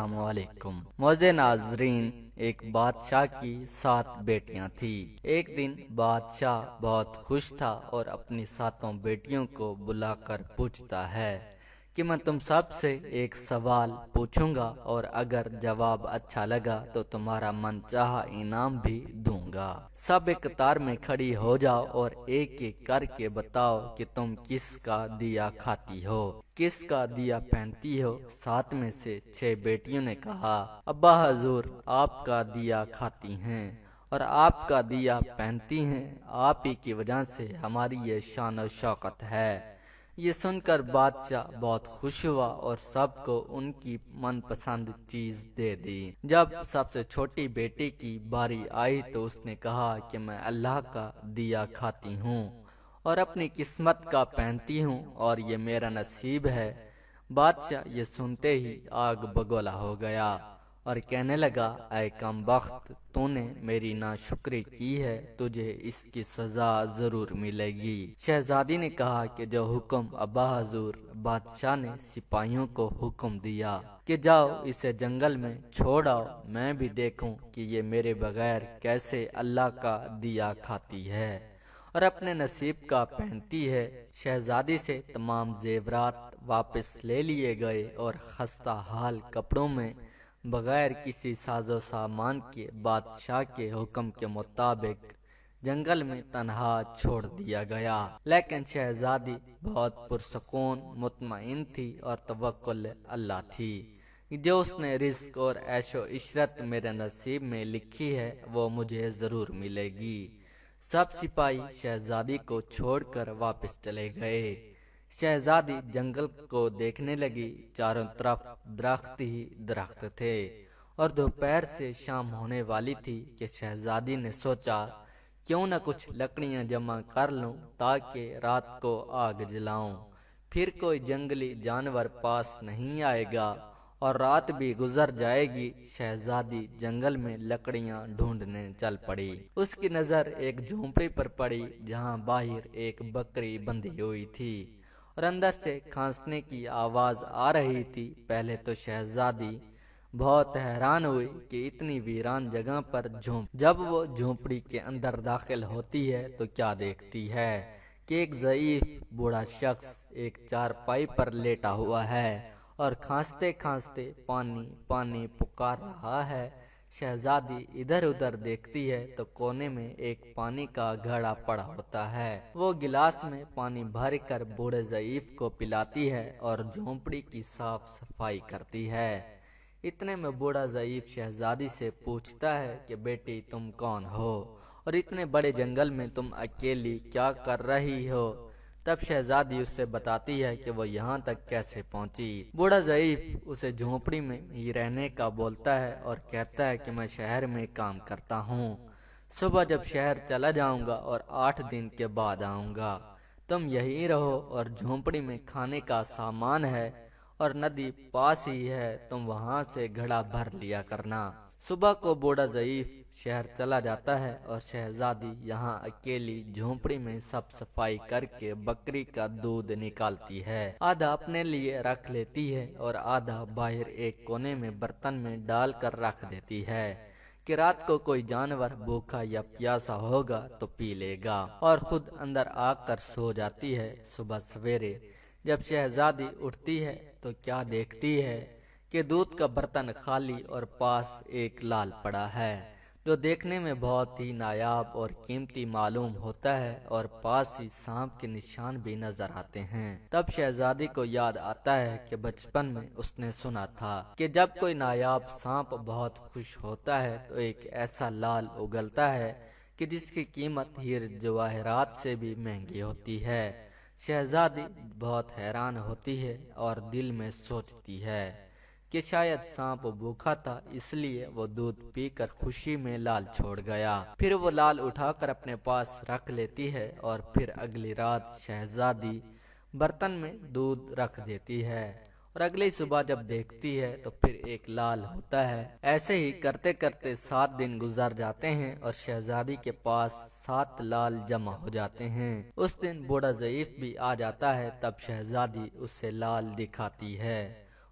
السلام علیکم معزز ناظرین، ایک بادشاہ کی 7 بیٹیاں تھیں۔ ایک دن بادشاہ بہت خوش تھا اور اپنی 7 بیٹیوں کو بلا کر پوچھتا ہے کہ میں تم سب سے ایک سوال پوچھوں گا اور اگر جواب اچھا لگا تو تمہارا من چاہا انعام بھی دوں گا۔ سب ایک قطار میں کھڑی ہو جاؤ اور ایک ایک کر کے بتاؤ کہ تم کس کا دیا کھاتی ہو، کس کا دیا پہنتی ہو۔ 7 میں سے 6 بیٹیوں نے کہا، ابا حضور آپ کا دیا کھاتی ہیں اور آپ کا دیا پہنتی ہیں، آپ ہی کی وجہ سے ہماری یہ شان و شوکت ہے۔ یہ سن کر بادشاہ بہت خوش ہوا اور سب کو ان کی من پسند چیز دے دی۔ جب سب سے چھوٹی بیٹی کی باری آئی تو اس نے کہا کہ میں اللہ کا دیا کھاتی ہوں اور اپنی قسمت کا پہنتی ہوں اور یہ میرا نصیب ہے۔ بادشاہ یہ سنتے ہی آگ بگولا ہو گیا اور کہنے لگا، اے کم بخت، تو نے میری ناشکری کی ہے، تجھے اس کی سزا ضرور ملے گی۔ شہزادی نے کہا کہ جو حکم ابا حضور۔ بادشاہ نے سپاہیوں کو حکم دیا کہ جاؤ اسے جنگل میں چھوڑ آؤ، میں بھی دیکھوں کہ یہ میرے بغیر کیسے اللہ کا دیا کھاتی ہے اور اپنے نصیب کا پہنتی ہے۔ شہزادی سے تمام زیورات واپس لے لیے گئے اور خستہ حال کپڑوں میں بغیر کسی ساز و سامان کے بادشاہ کے حکم کے مطابق جنگل میں تنہا چھوڑ دیا گیا۔ لیکن شہزادی بہت پرسکون مطمئن تھی اور توکل اللہ تھی۔ جو اس نے رزق اور عیش و عشرت میرے نصیب میں لکھی ہے وہ مجھے ضرور ملے گی۔ سب سپاہی شہزادی کو چھوڑ کر واپس چلے گئے۔ شہزادی جنگل کو دیکھنے لگی، چاروں طرف درخت ہی درخت تھے اور دوپہر سے شام ہونے والی تھی کہ شہزادی نے سوچا کیوں نہ کچھ لکڑیاں جمع کر لوں تاکہ رات کو آگ جلاؤں، پھر کوئی جنگلی جانور پاس نہیں آئے گا اور رات بھی گزر جائے گی۔ شہزادی جنگل میں لکڑیاں ڈھونڈنے چل پڑی۔ اس کی نظر ایک جھونپڑی پر پڑی جہاں باہر ایک بکری بندھی ہوئی تھی اور اندر سے کھانسنے کی آواز آ رہی تھی۔ پہلے تو شہزادی بہت حیران ہوئی کہ اتنی ویران جگہ پر جب وہ جھونپڑی کے اندر داخل ہوتی ہے تو کیا دیکھتی ہے کہ ایک ضعیف بوڑھا شخص ایک چارپائی پر لیٹا ہوا ہے اور کھانستے کھانستے پانی پانی پکار رہا ہے۔ شہزادی ادھر ادھر دیکھتی ہے تو کونے میں ایک پانی کا گھڑا پڑا ہوتا ہے۔ وہ گلاس میں پانی بھر کر بوڑھے ضعیف کو پلاتی ہے اور جھونپڑی کی صاف صفائی کرتی ہے۔ اتنے میں بوڑھا ضعیف شہزادی سے پوچھتا ہے کہ بیٹی تم کون ہو اور اتنے بڑے جنگل میں تم اکیلی کیا کر رہی ہو؟ تب شہزادی اس سے بتاتی ہے کہ وہ یہاں تک کیسے پہنچی۔ بوڑھا ضعیف اسے جھونپڑی میں ہی رہنے کا بولتا ہے اور کہتا ہے کہ میں شہر میں کام کرتا ہوں، صبح جب شہر چلا جاؤں گا اور 8 دن کے بعد آؤں گا، تم یہی رہو اور جھونپڑی میں کھانے کا سامان ہے اور ندی پاس ہی ہے، تم وہاں سے گھڑا بھر لیا کرنا۔ صبح کو بوڑھا ضعیف شہر چلا جاتا ہے اور شہزادی یہاں اکیلی جھونپڑی میں صاف صفائی کر کے بکری کا دودھ نکالتی ہے، آدھا اپنے لیے رکھ لیتی ہے اور آدھا باہر ایک کونے میں برتن میں ڈال کر رکھ دیتی ہے کہ رات کو کوئی جانور بھوکا یا پیاسا ہوگا تو پی لے گا، اور خود اندر آ کر سو جاتی ہے۔ صبح سویرے جب شہزادی اٹھتی ہے تو کیا دیکھتی ہے کہ دودھ کا برتن خالی اور پاس ایک لال پڑا ہے جو دیکھنے میں بہت ہی نایاب اور قیمتی معلوم ہوتا ہے اور پاس ہی سانپ کے نشان بھی نظر آتے ہیں۔ تب شہزادی کو یاد آتا ہے کہ بچپن میں اس نے سنا تھا کہ جب کوئی نایاب سانپ بہت خوش ہوتا ہے تو ایک ایسا لال اگلتا ہے کہ جس کی قیمت ہیر جواہرات سے بھی مہنگی ہوتی ہے۔ شہزادی بہت حیران ہوتی ہے اور دل میں سوچتی ہے کہ شاید سانپ بھوکا تھا اس لیے وہ دودھ پی کر خوشی میں لال چھوڑ گیا۔ پھر وہ لال اٹھا کر اپنے پاس رکھ لیتی ہے اور پھر اگلی رات شہزادی برتن میں دودھ رکھ دیتی ہے اور اگلی صبح جب دیکھتی ہے تو پھر ایک لال ہوتا ہے۔ ایسے ہی کرتے کرتے 7 دن گزر جاتے ہیں اور شہزادی کے پاس 7 لال جمع ہو جاتے ہیں۔ اس دن بوڑھا ضعیف بھی آ جاتا ہے، تب شہزادی اسے لال دکھاتی ہے